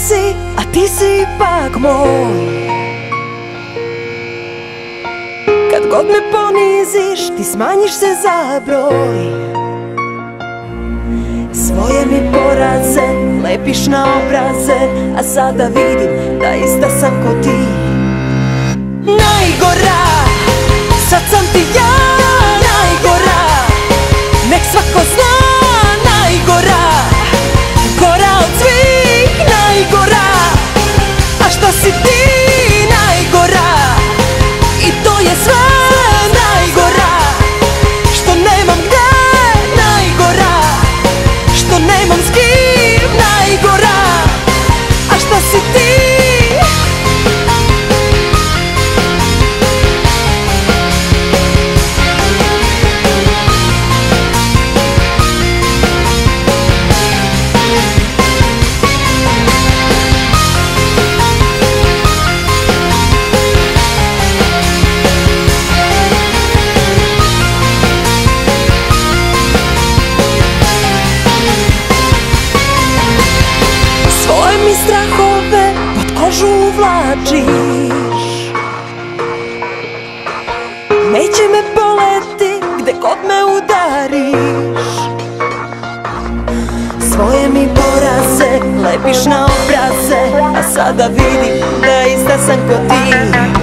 si, a ti si ipak moj. Kad god me poniziš, ti smanjiš se za broj. Svoje mi poraze lepiš na obraze, a sada vidim da ista sam ko ti. Najgora, sad sam ti ja najgora. Nek svako zna, najgora, gora od svih najgora. A što si ti najgora, i to je sve najgora. Što nemam gde najgora, što nemam s kim najgora. A što si ti? Mi strahove pod kožu uvlačiš. Neće me boleti gde god me udariš. Svoje mi poraze lepiš na obraze, a sada vidim da ista sam ko ti.